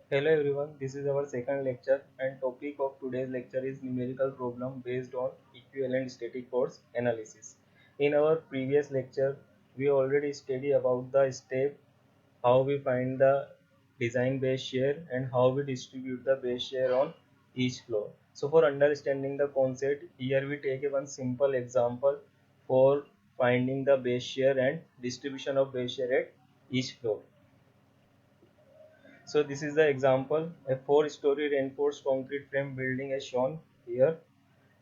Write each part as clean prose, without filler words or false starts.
Hello everyone, this is our second lecture and topic of today's lecture is numerical problem based on equivalent static force analysis. In our previous lecture, we already studied about the step how we find the design base shear and how we distribute the base shear on each floor. So for understanding the concept, here we take one simple example for finding the base shear and distribution of base shear at each floor. So this is the example. A four-story reinforced concrete frame building as shown here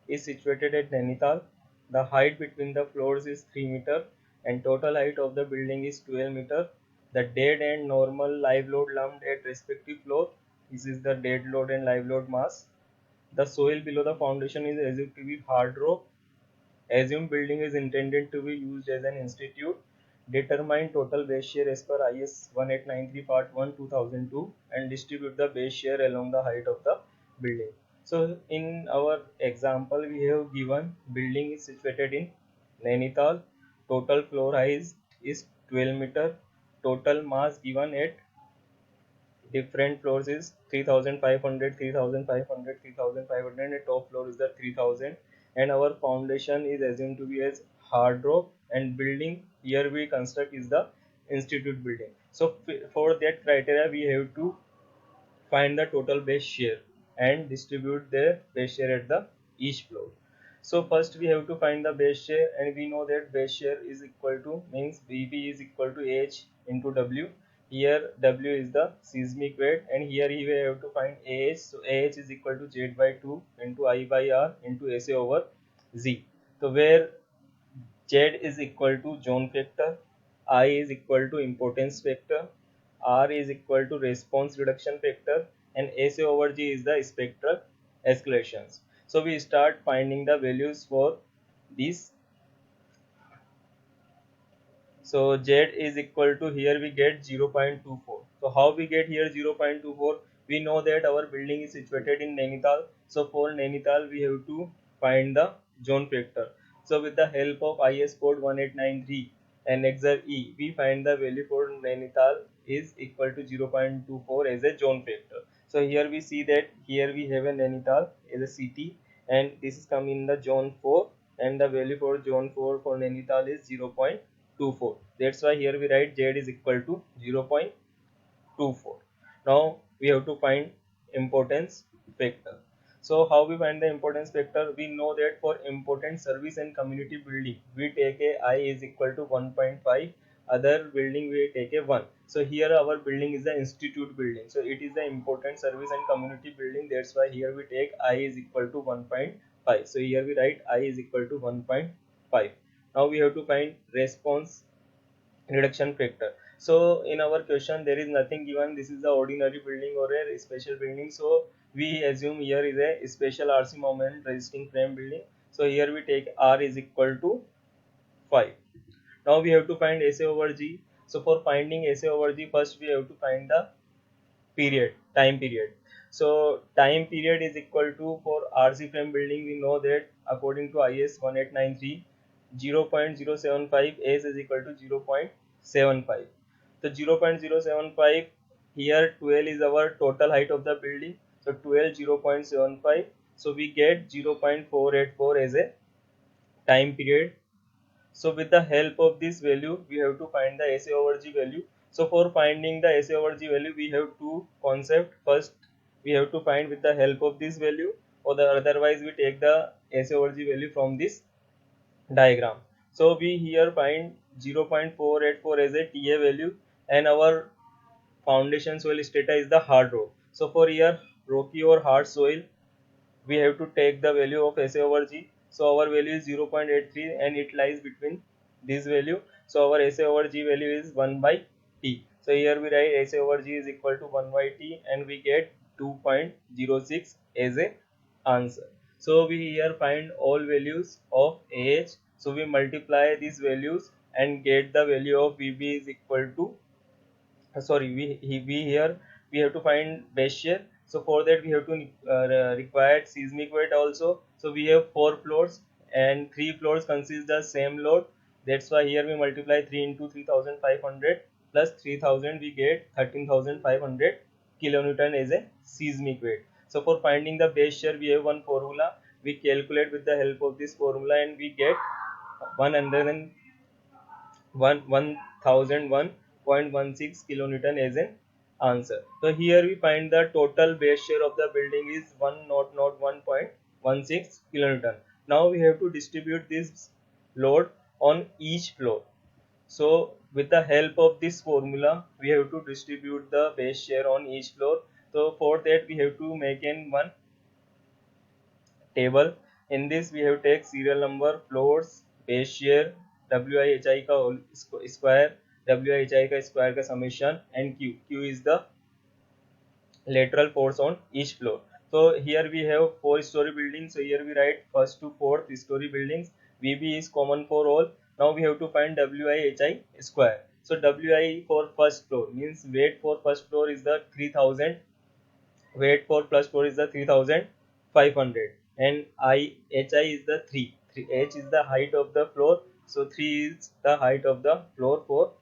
is situated at Nainital. The height between the floors is 3 meter and total height of the building is 12 meter. The dead and normal live load lumped at respective floor. This is the dead load and live load mass. The soil below the foundation is assumed to be hard rock. Assumed building is intended to be used as an institute. Determine total base shear as per IS 1893 Part 1 2002 and distribute the base shear along the height of the building. So in our example we have given building is situated in Nainital. Total floor height is 12 meter. Total mass given at different floors is 3500, 3500, 3500, and top floor is the 3000, and our foundation is assumed to be as hard rock, and building here we construct is the institute building. So for that criteria we have to find the total base shear and distribute the base shear at the each floor. So first we have to find the base shear, and we know that base shear is equal to means Vb is equal to H into W. Here W is the seismic weight, and here we have to find AH. So AH is equal to Z by 2 into I by R into SA over Z. So where Z is equal to zone factor, I is equal to impotence factor, R is equal to response reduction factor, and SA over G is the spectral escalations. So we start finding the values for these. So Z is equal to, here we get 0.24. So how we get here 0.24? We know that our building is situated in Nainital. So for Nainital we have to find the zone factor. So with the help of IS code 1893 and Excel E, we find the value for Nainital is equal to 0.24 as a zone factor. So here we see that here we have a Nainital as a city, and this is coming in the zone 4, and the value for zone 4 for Nainital is 0.24. That's why here we write Z is equal to 0.24. Now we have to find importance factor. So how we find the importance factor? We know that for important service and community building we take a I is equal to 1.5, other building we take a 1. So here our building is the institute building, so it is the important service and community building. That's why here we take I is equal to 1.5. So here we write I is equal to 1.5. Now we have to find response reduction factor. So in our question there is nothing given, this is the ordinary building or a special building, so we assume here is a special RC moment resisting frame building. So here we take R is equal to 5. Now we have to find SA over G. So for finding SA over G, first we have to find the time period. So time period is equal to, for RC frame building we know that according to IS 1893, 0.075 S is equal to 0.75. So 0.075, here 12 is our total height of the building, so 12 0.75, so we get 0.484 as a time period. So with the help of this value, we have to find the SA over G value. So for finding the SA over G value, we have two concepts. First, we have to find with the help of this value, or the otherwise we take the SA over G value from this diagram. So we here find 0.484 as a TA value, and our foundation soil strata is the hard rock. So for here rocky or hard soil, we have to take the value of SA over G. So our value is 0.83 and it lies between this value. So our SA over G value is 1 by T. So here we write SA over G is equal to 1 by T, and we get 2.06 as a answer. So we here find all values of AH. So we multiply these values and get the value of VB is equal to, we here we have to find base shear. So for that we have to require seismic weight also. So we have 4 floors and 3 floors consist the same load. That's why here we multiply 3 into 3500 plus 3000, we get 13500 kilonewton as a seismic weight. So for finding the base shear, we have one formula. We calculate with the help of this formula and we get 1001.16 kilonewton as an answer. So here we find the total base shear of the building is 101.16 kilonewton. Now we have to distribute this load on each floor. So with the help of this formula, we have to distribute the base shear on each floor. So for that we have to make in one table. In this we have take serial number, floors, base shear, WIHI का whole square, WIHI का square का summation and Q is the lateral force on each floor. So here we have 4-story building. So here we write first to fourth story buildings. VB is common for all. Now we have to find WIHI square. So WI for first floor means weight for first floor is the 3000. Weight for first floor is the 3500 and HI is the 3. H is the height of the floor. So 3 is the height of the floor for,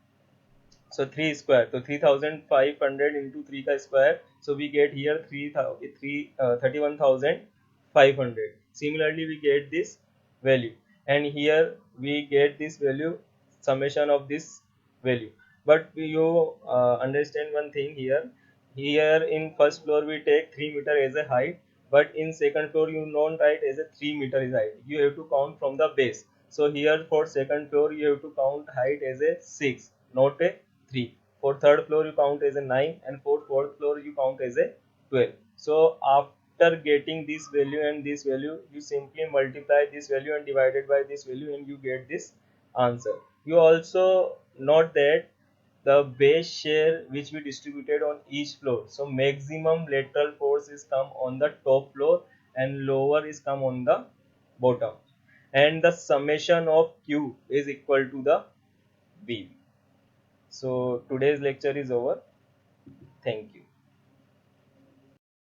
so 3 square, so 3500 into 3 ka square, so we get here 31,500. Similarly we get this value and here we get this value, summation of this value. But you understand one thing here. Here in first floor we take 3 meter as a height, but in second floor you don't write as a 3 meter is height, you have to count from the base. So here for second floor you have to count height as a 6, not a 3. For third floor you count as a 9 and for fourth floor you count as a 12. So after getting this value and this value, you simply multiply this value and divide it by this value and you get this answer. You also note that the base shear which we distributed on each floor, so maximum lateral force is come on the top floor and lower is come on the bottom, and the summation of Q is equal to the V. So today's lecture is over. Thank you.